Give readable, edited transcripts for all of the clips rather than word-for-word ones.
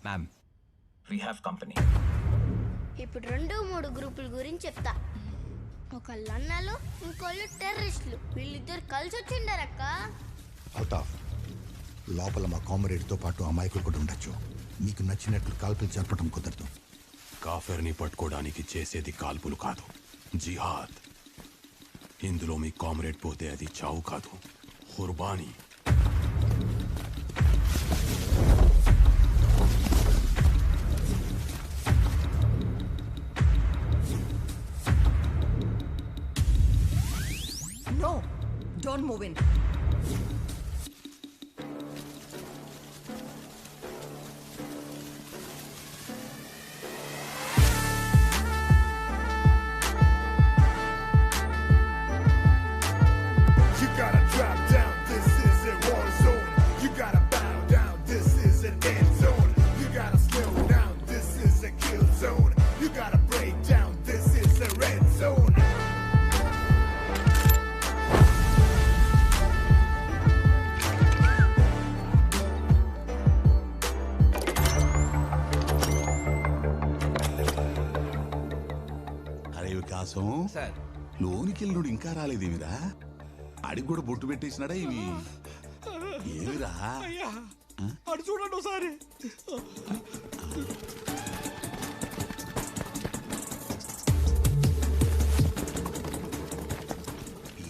Ma'am we have company. ఇప్పుడు 2-3 గ్రూపుల గురించి చెప్తా. ఒకళ్ళు అన్నలు, ఇంకోళ్ళు టెర్రరిస్టులు. వీళ్ళిద్దరు కలిసి వచ్చిండారక్క. అల్తాఫ్, లోపల మా కామ్రేడ్తో పాటు అమాయకులు కూడా ఉండొచ్చు. మీకు నచ్చినట్లు కాల్పులు జరపడం కుదరదు. కాఫర్ని పట్టుకోవడానికి చేసేది కాల్పులు కాదు, జిహాద్. ఇందులో మీ కామ్రేడ్ పోతే అది చావు కాదు, qurbani. No, don't move in. You gotta drop down, this is a war zone. You gotta bow down, this is an end zone. You gotta slow down, this is a kill zone. You gotta break down, this is a red zone. అరే వికాసం, sir లోనికెళ్ళుడు ఇంకా రాలేదేమిరా? అడిగి కూడా బొట్టు పెట్టేసినాడా ఇవి? ఏమిరా? అడు చూడండి ఒకసారి.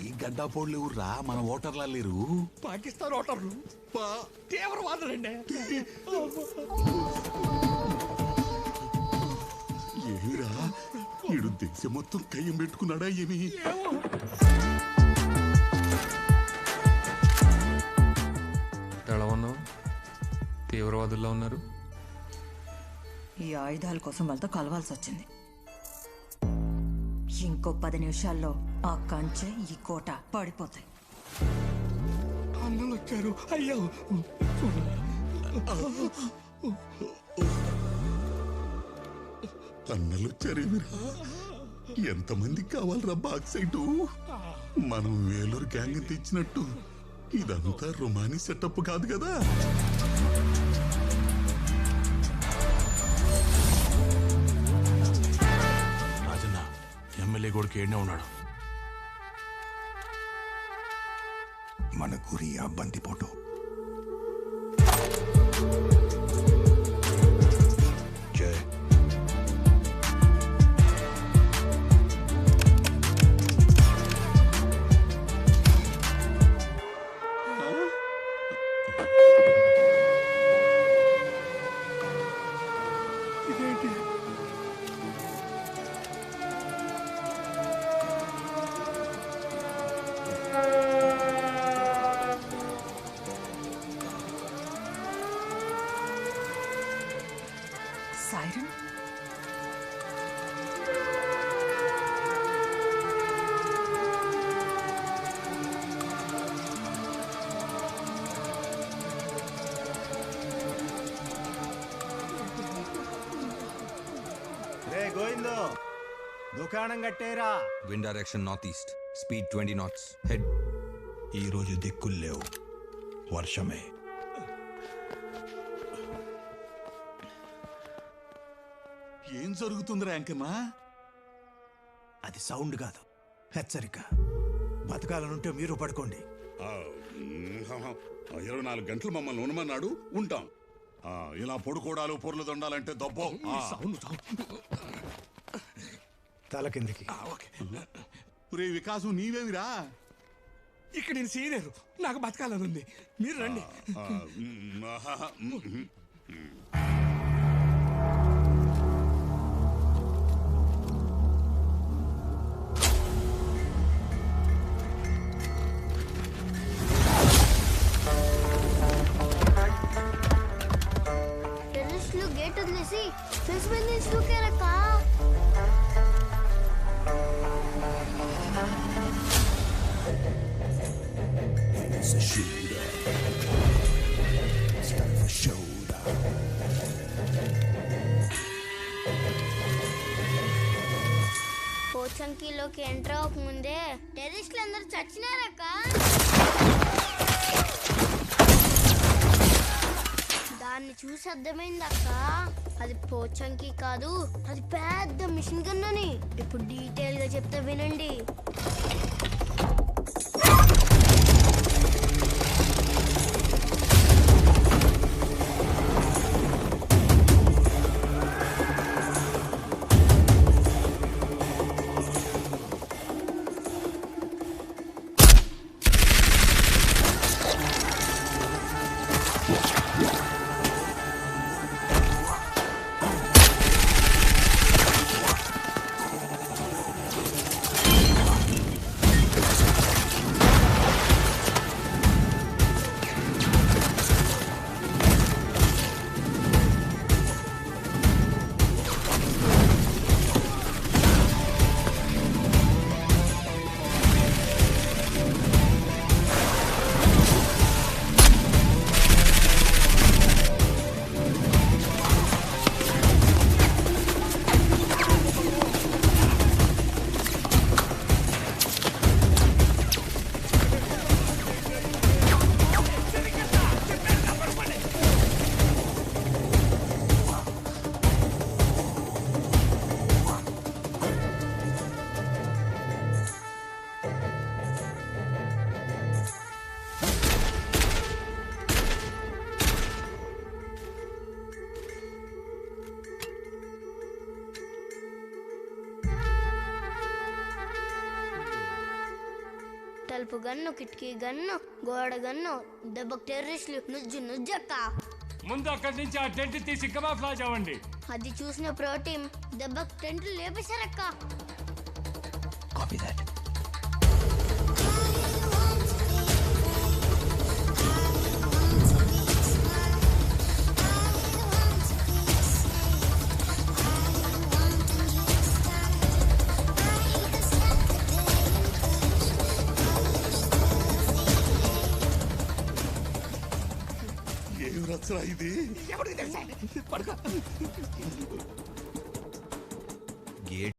ఈ గడ్డాపోళ్ళు ఎవర్రా? మన ఓటర్లా లేరు? పాకిస్తాన్ ఓటర్లు తీవ్రవాదులండి. ఏమిరా? ఈడు దేశం మొత్తం కయ్యం పెట్టుకున్నాడా ఏమి? ఎలా ఉన్నావు? తీవ్రవాదుల్లో ఉన్నారు. ఈ ఆయుధాల కోసం వాళ్ళతో కలవాల్సి వచ్చింది. ఇంకో 10 నిమిషాల్లో ఆ కంచె, ఈ కోట పడిపోతాయి. అన్నలు వచ్చారు. అయ్యో, అన్నలు వచ్చారేమిరా? ఎంతమందికి కావాలరా బాక్సైటు? మనం వేలూరు గ్యాంగ్ తెచ్చినట్టు ఇదంతా రొమానీ సెటప్ కాదు కదా. రాజన్న ఎమ్మెల్యే కొడుకు ఏడనే ఉన్నాడు. మన గురి ఆ బందిపోటు. జై. సైరన్? రే గోవిందో, దుకాణం కట్టేరా. Wind direction north east, speed 20 knots. Head. ఈరోజు దిక్కులు లేవు, వర్షమే. ఏం జరుగుతుందిరా యాంకన్నా? అది సౌండ్ కాదు, హెచ్చరిక. బతకాలనుంటే మీరు పడుకోండి. 24 గంటలు మమ్మల్ని ఉండమన్నాడు, ఉంటాం. ఇలా పొడుకోడాలు పొర్లు దొండాలంటే దబ్బో. తల కిందికి. రే వికాసం, నీవేమిరా? ఇక్కడ నేను సీనియర్, నాకు బతకాలని ఉంది. మీరు రండి. టెర్రరిస్టులు గేట్ వదిలేసి ఫేస్ మీద నుంచి దూకారక్క. It's a shooter. It's time for showdown. పోచంకిలోకి ఎంటర్ అవ్వక ముందే టెర్రరిస్టులు అందరూ చచ్చినారక్క. దాన్ని చూసి అర్థమైంది అక్క, అది పోచంకి కాదు, అది పెద్ద మిషన్ గన్ అని. ఇప్పుడు డీటెయిల్ గా చెప్తా వినండి. తలుపు గన్ను, కిటికీ గన్ను, గోడ గన్ను, దెబ్బకు టెర్రరిస్టులు, నుజ్జక్క. ముందు అక్కడి నుంచి ఆ టెంట్ తీసి కమాఫ్లాజ్ అవ్వండి. అది చూసిన ప్రోటీన్ దెబ్బకు టెంట్లు లేపేశారక్క. Copy that. ఏం రచ్చరా ఇది? ఎవరికి తెలుసా? పడుకో.